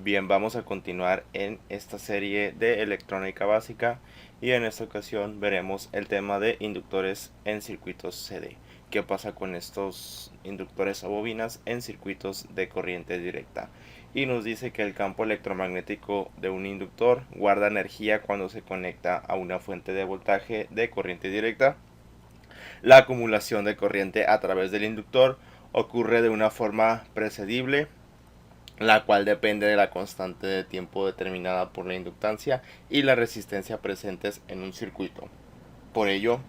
Bien, vamos a continuar en esta serie de electrónica básica y en esta ocasión veremos el tema de inductores en circuitos CD. ¿Qué pasa con estos inductores a bobinas en circuitos de corriente directa? Y nos dice que el campo electromagnético de un inductor guarda energía cuando se conecta a una fuente de voltaje de corriente directa. La acumulación de corriente a través del inductor ocurre de una forma predecible, la cual depende de la constante de tiempo determinada por la inductancia y la resistencia presentes en un circuito. Por ello,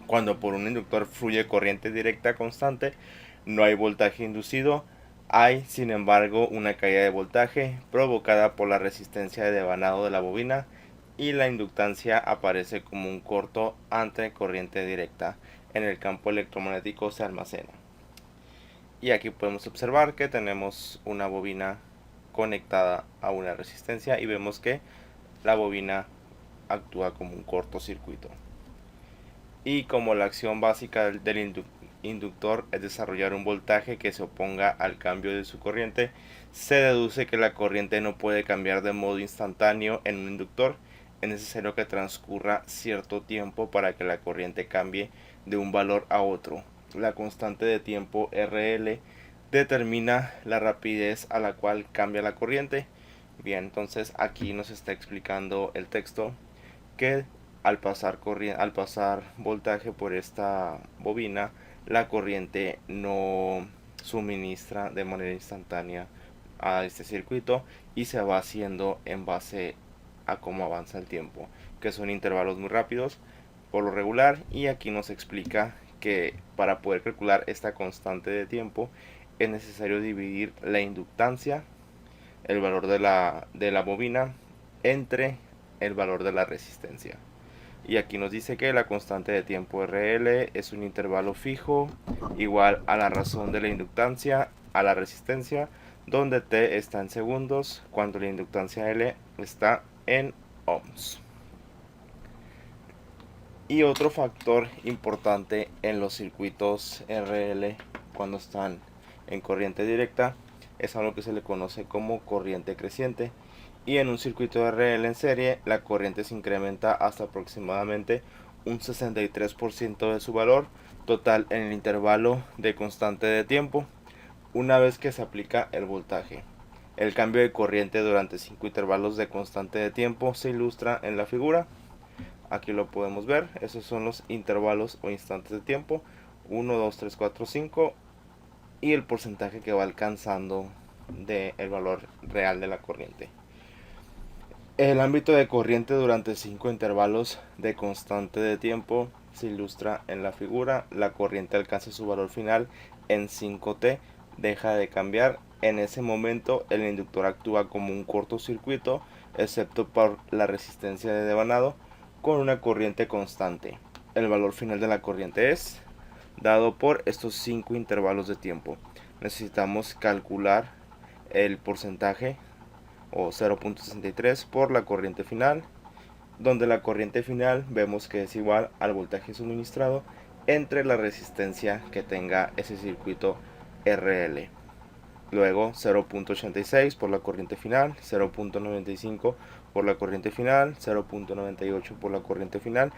cuando por un inductor fluye corriente directa constante, no hay voltaje inducido, hay sin embargo una caída de voltaje provocada por la resistencia de devanado de la bobina y la inductancia aparece como un corto ante corriente directa. En el campo electromagnético se almacena. Y aquí podemos observar que tenemos una bobina conectada a una resistencia y vemos que la bobina actúa como un cortocircuito. Y como la acción básica del inductor es desarrollar un voltaje que se oponga al cambio de su corriente, se deduce que la corriente no puede cambiar de modo instantáneo en un inductor. Es necesario que transcurra cierto tiempo para que la corriente cambie de un valor a otro. La constante de tiempo RL determina la rapidez a la cual cambia la corriente. Bien, entonces aquí nos está explicando el texto que al pasar voltaje por esta bobina, la corriente no suministra de manera instantánea a este circuito y se va haciendo en base a cómo avanza el tiempo, que son intervalos muy rápidos por lo regular. Y aquí nos explica que para poder calcular esta constante de tiempo es necesario dividir la inductancia, el valor de la bobina, entre el valor de la resistencia. Y aquí nos dice que la constante de tiempo RL es un intervalo fijo igual a la razón de la inductancia a la resistencia, donde T está en segundos cuando la inductancia L está en ohms. Y otro factor importante en los circuitos RL cuando están en corriente directa es algo que se le conoce como corriente creciente. Y en un circuito RL en serie, la corriente se incrementa hasta aproximadamente un 63% de su valor total en el intervalo de constante de tiempo, una vez que se aplica el voltaje. El cambio de corriente durante 5 intervalos de constante de tiempo se ilustra en la figura. Aquí lo podemos ver, esos son los intervalos o instantes de tiempo, 1, 2, 3, 4, 5, y el porcentaje que va alcanzando del valor real de la corriente. El ámbito de corriente durante 5 intervalos de constante de tiempo se ilustra en la figura. La corriente alcanza su valor final en 5T, deja de cambiar. En ese momento el inductor actúa como un cortocircuito, excepto por la resistencia de devanado, con una corriente constante. El valor final de la corriente es dado por estos 5 intervalos de tiempo. Necesitamos calcular el porcentaje o 0.63 por la corriente final, donde la corriente final vemos que es igual al voltaje suministrado entre la resistencia que tenga ese circuito RL. Luego 0.86 por la corriente final, 0.95 por la corriente final, 0.98 por la corriente final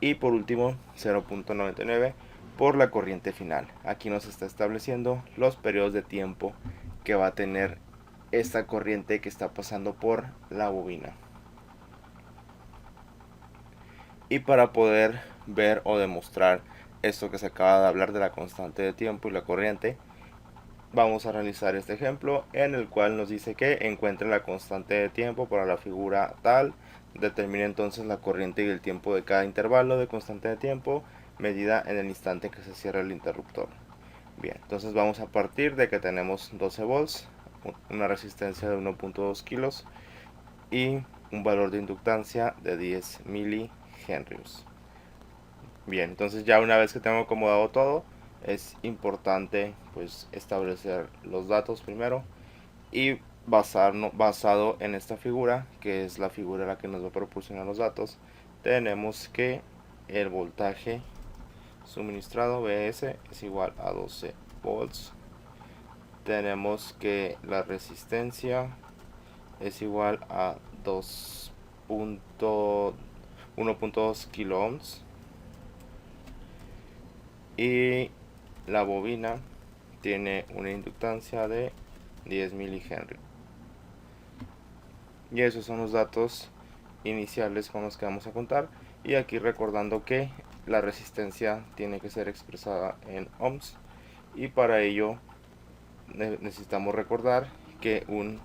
y por último 0.99 por la corriente final. Aquí nos está estableciendo los periodos de tiempo que va a tener esta corriente que está pasando por la bobina. Y para poder ver o demostrar esto que se acaba de hablar de la constante de tiempo y la corriente, vamos a realizar este ejemplo en el cual nos dice que encuentre la constante de tiempo para la figura tal, determine entonces la corriente y el tiempo de cada intervalo de constante de tiempo medida en el instante que se cierra el interruptor. Bien, entonces vamos a partir de que tenemos 12 volts, una resistencia de 1.2 kilos y un valor de inductancia de 10 milihenrios. Bien, entonces ya una vez que tengo acomodado todo, es importante pues establecer los datos primero y basado en esta figura, que es la figura la que nos va a proporcionar los datos, tenemos que el voltaje suministrado Vs es igual a 12 volts. Tenemos que la resistencia es igual a 1.2 kilo ohms, y la bobina tiene una inductancia de 10 milihenry. Y esos son los datos iniciales con los que vamos a contar. Y aquí recordando que la resistencia tiene que ser expresada en ohms, y para ello necesitamos recordar que un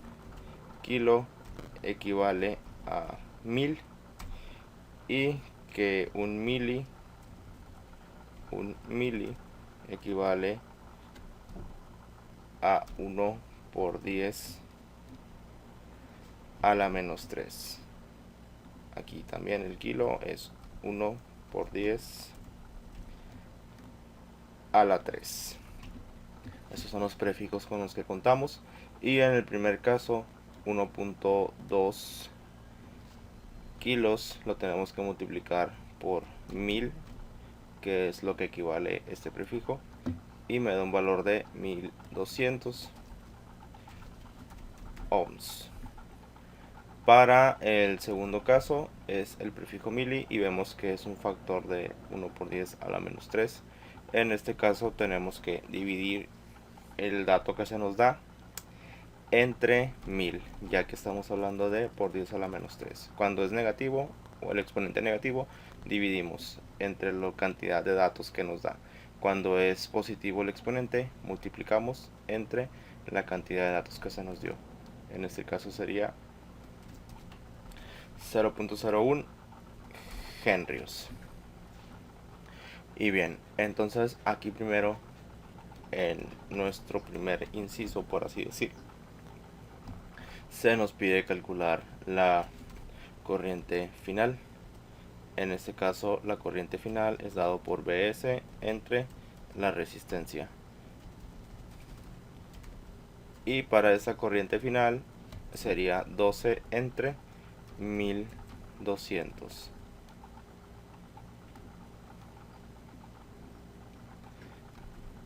kilo equivale a 1000, y que un mili equivale a 1 por 10 a la menos 3. Aquí también el kilo es 1 por 10 a la 3. Esos son los prefijos con los que contamos. Y en el primer caso, 1.2 kilos lo tenemos que multiplicar por 1000, que es lo que equivale este prefijo, y me da un valor de 1200 ohms. Para el segundo caso es el prefijo mili, y vemos que es un factor de 1 por 10 a la menos 3. En este caso tenemos que dividir el dato que se nos da entre 1000, ya que estamos hablando de por 10 a la menos 3. Cuando es negativo o el exponente negativo, dividimos entre la cantidad de datos que nos da. Cuando es positivo el exponente, multiplicamos entre la cantidad de datos que se nos dio. En este caso sería 0.01 henrios. Y bien, entonces aquí primero, en nuestro primer inciso, por así decir, se nos pide calcular la corriente final. En este caso, la corriente final es dado por Bs entre la resistencia. Y para esa corriente final sería 12 entre 1200.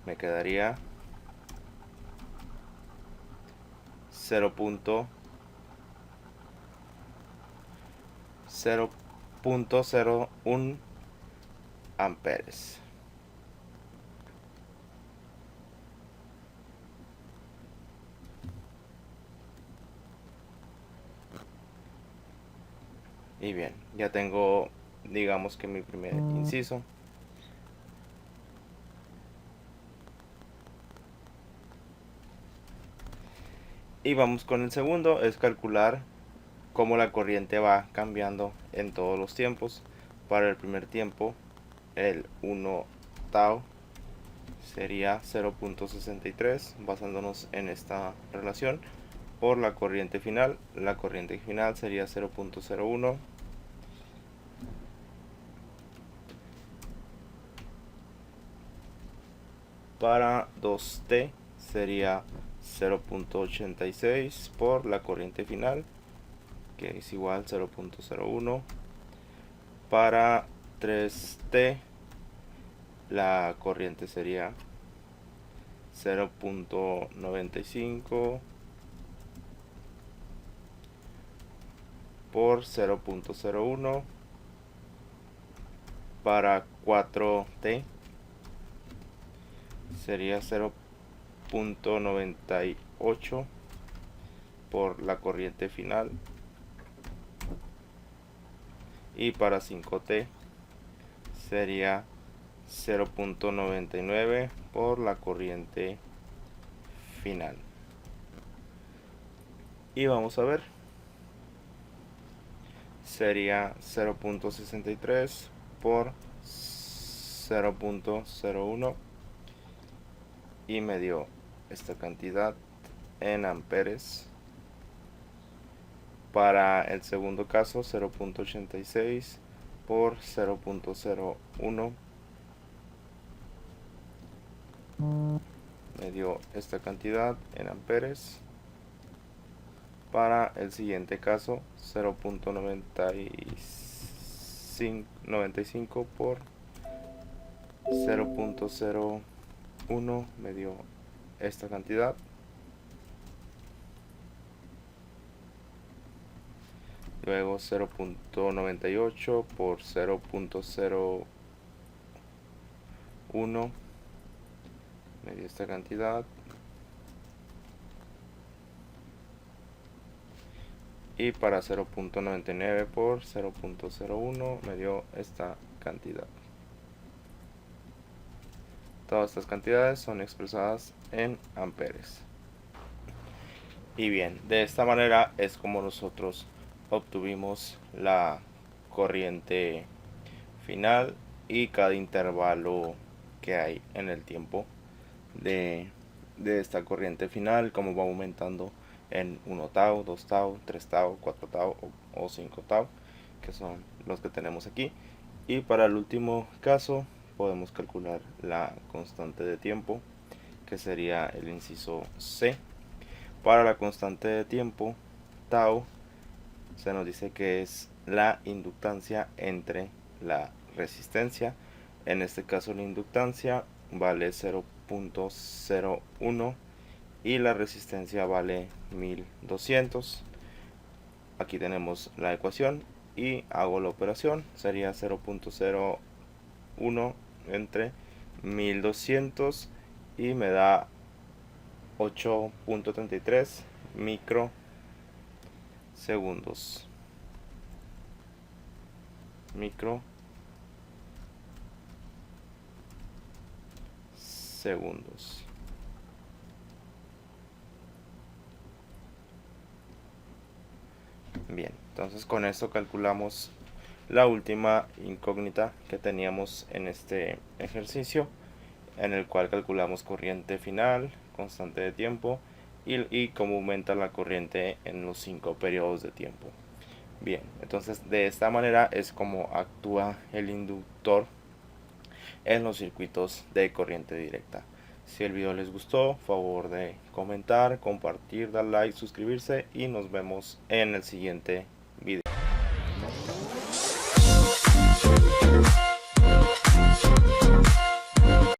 Me quedaría 0.01 amperes. Y bien, ya tengo, digamos que mi primer inciso. Y vamos con el segundo, es calcular cómo la corriente va cambiando en todos los tiempos. Para el primer tiempo, el 1 tau sería 0.63, basándonos en esta relación. Por la corriente final sería 0.01. Para 2t sería 0.86 por la corriente final, que es igual a 0.01. Para 3t la corriente sería 0.95 por 0.01. Para 4t sería 0.98 por la corriente final, y para 5t sería 0.99 por la corriente final. Y vamos a ver, sería 0.63 por 0.01, y me dio esta cantidad en amperes. Para el segundo caso, 0.86 por 0.01 me dio esta cantidad en amperes. Para el siguiente caso, 0.95 por 0.01 me dio esta cantidad. luego 0.98 por 0.01, me dio esta cantidad, y para 0.99 por 0.01 me dio esta cantidad. Todas estas cantidades son expresadas en amperes. Y bien, de esta manera es como nosotros obtuvimos la corriente final y cada intervalo que hay en el tiempo de esta corriente final, como va aumentando en 1 tau, 2 tau, 3 tau, 4 tau o 5 tau, que son los que tenemos aquí. Y para el último caso podemos calcular la constante de tiempo, que sería el inciso C. Para la constante de tiempo, tau, se nos dice que es la inductancia entre la resistencia. En este caso la inductancia vale 0.01 y la resistencia vale 1200. Aquí tenemos la ecuación y hago la operación. Sería 0.01 entre 1200 y me da 8.33 microsegundos. Bien, entonces con esto calculamos la última incógnita que teníamos en este ejercicio, en el cual calculamos corriente final, constante de tiempo y cómo aumenta la corriente en los 5 periodos de tiempo. Bien, entonces de esta manera es como actúa el inductor en los circuitos de corriente directa. Si el video les gustó, favor de comentar, compartir, dar like, suscribirse y nos vemos en el siguiente video.